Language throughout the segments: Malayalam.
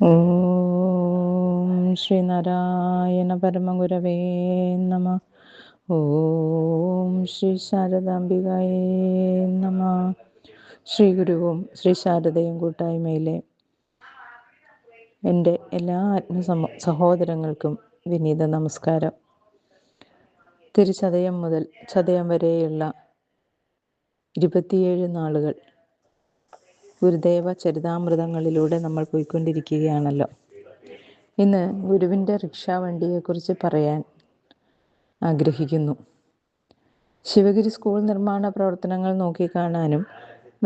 ഓം ശ്രീനാരായണ പരമഗുരവേ നമ. ഓം ശ്രീ ശാരദാംബികായേ നമ. ശ്രീ ഗുരുവും ശ്രീ ശാരദയും കൂട്ടായ്മയിലെ എൻ്റെ എല്ലാ സഹോദരങ്ങൾക്കും വിനീത നമസ്കാരം. തിരുചതയം മുതൽ ചതയം വരെയുള്ള 27 നാളുകൾ ഗുരുദേവ ചരിതാമൃതങ്ങളിലൂടെ നമ്മൾ പോയിക്കൊണ്ടിരിക്കുകയാണല്ലോ. ഇന്ന് ഗുരുവിൻ്റെ റിക്ഷാവണ്ടിയെക്കുറിച്ച് പറയാൻ ആഗ്രഹിക്കുന്നു. ശിവഗിരി സ്കൂൾ നിർമ്മാണ പ്രവർത്തനങ്ങൾ നോക്കിക്കാണാനും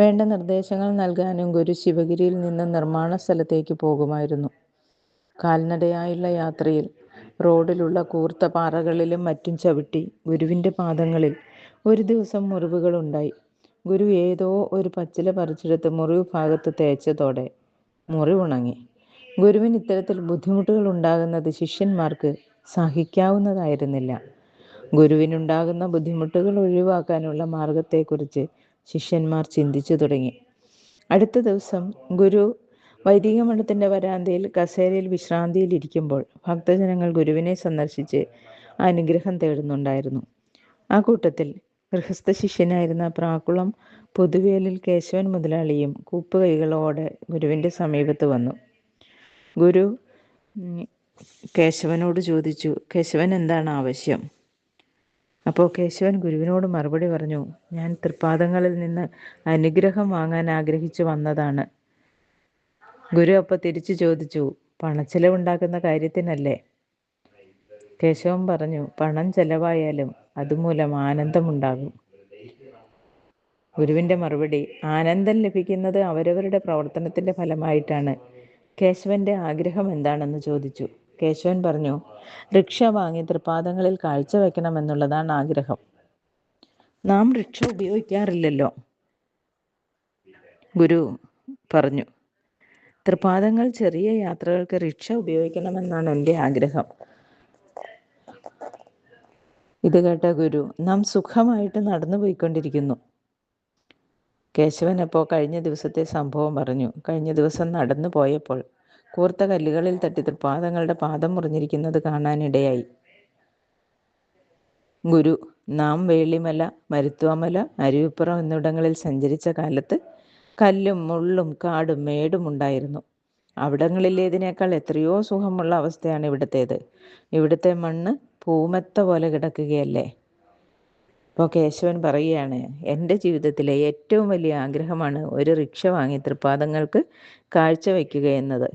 വേണ്ട നിർദ്ദേശങ്ങൾ നൽകാനും ഗുരു ശിവഗിരിയിൽ നിന്ന് നിർമ്മാണ സ്ഥലത്തേക്ക് പോകുമായിരുന്നു. കാൽനടയായുള്ള യാത്രയിൽ റോഡിലുള്ള കൂർത്ത പാറകളിലും മറ്റും ചവിട്ടി ഗുരുവിൻ്റെ പാദങ്ങളിൽ ഒരു ദിവസം മുറിവുകളുണ്ടായി. ഗുരു ഏതോ ഒരു പച്ചില പറിച്ചെടുത്ത് മുറിവ് ഭാഗത്ത് തേച്ചതോടെ മുറിവുണങ്ങി. ഗുരുവിന് ഇത്തരത്തിൽ ബുദ്ധിമുട്ടുകൾ ഉണ്ടാകുന്നത് ശിഷ്യന്മാർക്ക് സഹിക്കാവുന്നതായിരുന്നില്ല. ഗുരുവിനുണ്ടാകുന്ന ബുദ്ധിമുട്ടുകൾ ഒഴിവാക്കാനുള്ള മാർഗത്തെക്കുറിച്ച് ശിഷ്യന്മാർ ചിന്തിച്ചു തുടങ്ങി. അടുത്ത ദിവസം ഗുരു വൈദിക മഠത്തിൻ്റെ വരാന്തയിൽ കസേരയിൽ വിശ്രാന്തിയിലിരിക്കുമ്പോൾ ഭക്തജനങ്ങൾ ഗുരുവിനെ സന്ദർശിച്ച് അനുഗ്രഹം തേടുന്നുണ്ടായിരുന്നു. ആ കൂട്ടത്തിൽ ഗൃഹസ്ഥ ശിഷ്യനായിരുന്ന പ്രാക്കുളം പൊതുവേലിൽ കേശവൻ മുതലാളിയും കൂപ്പുകൈകളോടെ ഗുരുവിൻ്റെ സമീപത്ത് വന്നു. ഗുരു കേശവനോട് ചോദിച്ചു, കേശവൻ എന്താണ് ആവശ്യം? അപ്പോൾ കേശവൻ ഗുരുവിനോട് മറുപടി പറഞ്ഞു, ഞാൻ തൃപ്പാദങ്ങളിൽ നിന്ന് അനുഗ്രഹം വാങ്ങാൻ ആഗ്രഹിച്ചു വന്നതാണ്. ഗുരു അപ്പോൾ തിരിച്ചു ചോദിച്ചു, പണച്ചെലവുണ്ടാക്കുന്ന കാര്യത്തിനല്ലേ? കേശവൻ പറഞ്ഞു, പണം ചെലവായാലും അതുമൂലം ആനന്ദമുണ്ടാകും. ഗുരുവിൻ്റെ മറുപടി, ആനന്ദം ലഭിക്കുന്നത് അവരവരുടെ പ്രവർത്തനത്തിൻ്റെ ഫലമായിട്ടാണ്. കേശവൻ്റെ ആഗ്രഹം എന്താണെന്ന് ചോദിച്ചു. കേശവൻ പറഞ്ഞു, റിക്ഷ വാങ്ങി തൃപ്പാദങ്ങളിൽ കാഴ്ചവെക്കണമെന്നുള്ളതാണ് ആഗ്രഹം. നാം റിക്ഷ ഉപയോഗിക്കാറില്ലല്ലോ. ഗുരു പറഞ്ഞു, തൃപ്പാദങ്ങൾ ചെറിയ യാത്രകൾക്ക് റിക്ഷ ഉപയോഗിക്കണമെന്നാണ് എൻ്റെ ആഗ്രഹം. ഇത് കേട്ട ഗുരു, നാം സുഖമായിട്ട് നടന്നു പോയിക്കൊണ്ടിരിക്കുന്നു. കേശവൻ അപ്പോൾ കഴിഞ്ഞ ദിവസത്തെ സംഭവം പറഞ്ഞു. കഴിഞ്ഞ ദിവസം നടന്നു പോയപ്പോൾ കൂർത്ത കല്ലുകളിൽ തട്ടി തൃപ്പാദങ്ങളുടെ പാദം മുറിഞ്ഞിരിക്കുന്നത് കാണാനിടയായി. ഗുരു, നാം വേളിമല, മരുത്വാമല, അരുവിപ്പുറം എന്നിവിടങ്ങളിൽ സഞ്ചരിച്ച കാലത്ത് കല്ലും മുള്ളും കാടും മേടും ഉണ്ടായിരുന്നു. അവിടങ്ങളിലേതിനേക്കാൾ എത്രയോ സുഖമുള്ള അവസ്ഥയാണ് ഇവിടത്തേത്. ഇവിടുത്തെ മണ്ണ് പൂമെത്ത പോലെ കിടക്കുകയല്ലേ. അപ്പോൾ കേശവൻ പറയുകയാണ്, എൻ്റെ ജീവിതത്തിലെ ഏറ്റവും വലിയ ആഗ്രഹമാണ് ഒരു റിക്ഷ വാങ്ങി തൃപ്പാദങ്ങൾക്ക് കാഴ്ചവെക്കുക എന്നത്.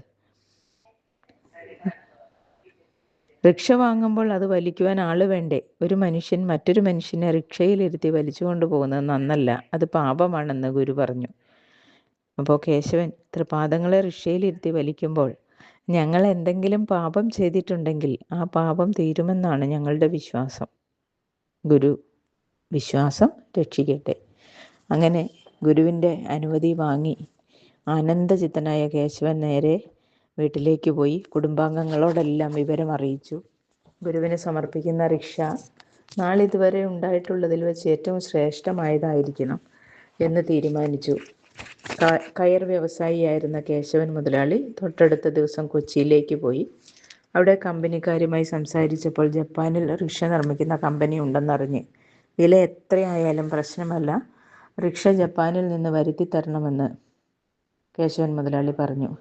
റിക്ഷ വാങ്ങുമ്പോൾ അത് വലിക്കുവാൻ ആള് വേണ്ടേ? ഒരു മനുഷ്യൻ മറ്റൊരു മനുഷ്യനെ റിക്ഷയിലിരുത്തി വലിച്ചു കൊണ്ടുപോകുന്നത് നന്നല്ല, അത് പാപമാണെന്ന് ഗുരു പറഞ്ഞു. അപ്പോൾ കേശവൻ, തൃപ്പാദങ്ങളെ റിക്ഷയിലിരുത്തി വലിക്കുമ്പോൾ ഞങ്ങൾ എന്തെങ്കിലും പാപം ചെയ്തിട്ടുണ്ടെങ്കിൽ ആ പാപം തീരുമെന്നാണ് ഞങ്ങളുടെ വിശ്വാസം. ഗുരു, വിശ്വാസം രക്ഷിക്കട്ടെ. അങ്ങനെ ഗുരുവിൻ്റെ അനുമതി വാങ്ങി ആനന്ദചിത്തനായ കേശവൻ നേരെ വീട്ടിലേക്ക് പോയി കുടുംബാംഗങ്ങളോടെല്ലാം വിവരം അറിയിച്ചു. ഗുരുവിന് സമർപ്പിക്കുന്ന റിക്ഷ നാളിതുവരെ ഉണ്ടായിട്ടുള്ളതിൽ വെച്ച് ഏറ്റവും ശ്രേഷ്ഠമായതായിരിക്കണം എന്ന് തീരുമാനിച്ചു. കയർ വ്യവസായിയായിരുന്ന കേശവൻ മുതലാളി തൊട്ടടുത്ത ദിവസം കൊച്ചിയിലേക്ക് പോയി. അവിടെ കമ്പനിക്കാരുമായി സംസാരിച്ചപ്പോൾ ജപ്പാനിൽ റിക്ഷ നിർമ്മിക്കുന്ന കമ്പനി ഉണ്ടെന്നറിഞ്ഞ് വില എത്രയായാലും പ്രശ്നമല്ല, റിക്ഷ ജപ്പാനിൽ നിന്ന് വരുത്തി തരണമെന്ന് കേശവൻ മുതലാളി പറഞ്ഞു.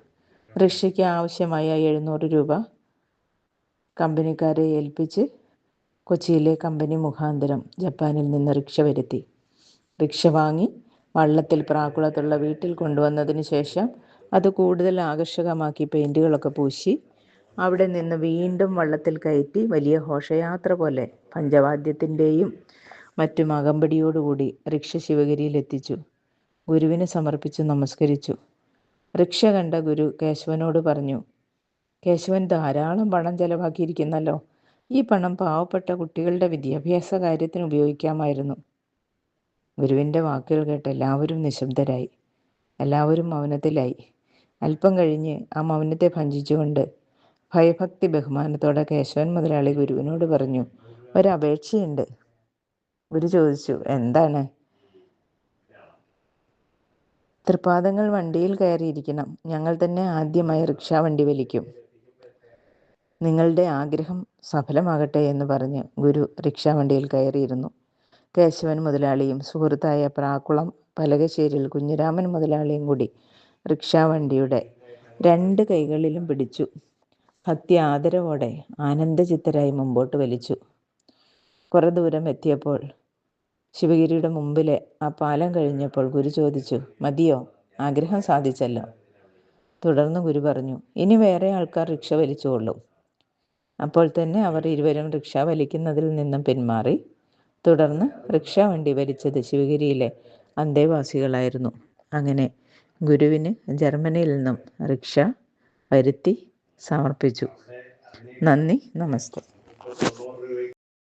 റിക്ഷയ്ക്ക് ആവശ്യമായ 700 രൂപ കമ്പനിക്കാരെ ഏൽപ്പിച്ച് കൊച്ചിയിലെ കമ്പനി മുഖാന്തരം ജപ്പാനിൽ നിന്ന് റിക്ഷ വരുത്തി. റിക്ഷ വാങ്ങി വള്ളത്തിൽ പ്രാക്കുളത്തുള്ള വീട്ടിൽ കൊണ്ടുവന്നതിന് ശേഷം അത് കൂടുതൽ ആകർഷകമാക്കി പെയിൻറ്റുകളൊക്കെ പൂശി അവിടെ നിന്ന് വീണ്ടും വള്ളത്തിൽ കയറ്റി വലിയ ഘോഷയാത്ര പോലെ പഞ്ചവാദ്യത്തിൻ്റെയും മറ്റും അകമ്പടിയോടുകൂടി റിക്ഷ ശിവഗിരിയിൽ എത്തിച്ചു. ഗുരുവിന് സമർപ്പിച്ച് നമസ്കരിച്ചു. റിക്ഷ കണ്ട ഗുരു കേശവനോട് പറഞ്ഞു, കേശവൻ ധാരാളം പണം ചെലവാക്കിയിരിക്കുന്നല്ലോ. ഈ പണം പാവപ്പെട്ട കുട്ടികളുടെ വിദ്യാഭ്യാസ കാര്യത്തിന് ഉപയോഗിക്കാമായിരുന്നു. ഗുരുവിൻ്റെ വാക്കുകൾ കേട്ട് എല്ലാവരും നിശബ്ദരായി. എല്ലാവരും മൗനത്തിലായി. അല്പം കഴിഞ്ഞ് ആ മൗനത്തെ ഭഞ്ജിച്ചുകൊണ്ട് ഭയഭക്തി ബഹുമാനത്തോടെ കേശവൻ മുതലാളി ഗുരുവിനോട് പറഞ്ഞു, തൃപ്പാദങ്ങൾ വണ്ടിയിൽ കയറിയിരിക്കണം. ഞങ്ങൾ തന്നെ ആദ്യമായി റിക്ഷാ വണ്ടി വലിക്കും. നിങ്ങളുടെ ആഗ്രഹം സഫലമാകട്ടെ എന്ന് പറഞ്ഞ് ഗുരു റിക്ഷാ വണ്ടിയിൽ കയറിയിരുന്നു. കേശവൻ മുതലാളിയും സുഹൃത്തായ പ്രാക്കുളം പലകശ്ശേരിയിൽ കുഞ്ഞിരാമൻ മുതലാളിയും കൂടി റിക്ഷാ വണ്ടിയുടെ 2 കൈകളിലും പിടിച്ചു. ഭക്തി ആദരവോടെ ആനന്ദചിത്തരായി മുമ്പോട്ട് വലിച്ചു. കുറെ ദൂരം എത്തിയപ്പോൾ ശിവഗിരിയുടെ മുമ്പിലെ ആ പാലം കഴിഞ്ഞപ്പോൾ ഗുരു ചോദിച്ചു, മതിയോ? ആഗ്രഹം സാധിച്ചല്ലോ. തുടർന്ന് ഗുരു പറഞ്ഞു, ഇനി വേറെ ആൾക്കാർ റിക്ഷ വലിച്ചുകൊള്ളും. അപ്പോൾ തന്നെ അവർ ഇരുവരും റിക്ഷ വലിക്കുന്നതിൽ നിന്നും പിന്മാറി. തുടർന്ന് റിക്ഷാ വണ്ടി വലിച്ചത് ശിവഗിരിയിലെ അന്തേവാസികളായിരുന്നു. അങ്ങനെ ഗുരുവിന് ജർമ്മനിയിൽ നിന്നും റിക്ഷ വരുത്തി സമർപ്പിച്ചു. നന്ദി, നമസ്തേ.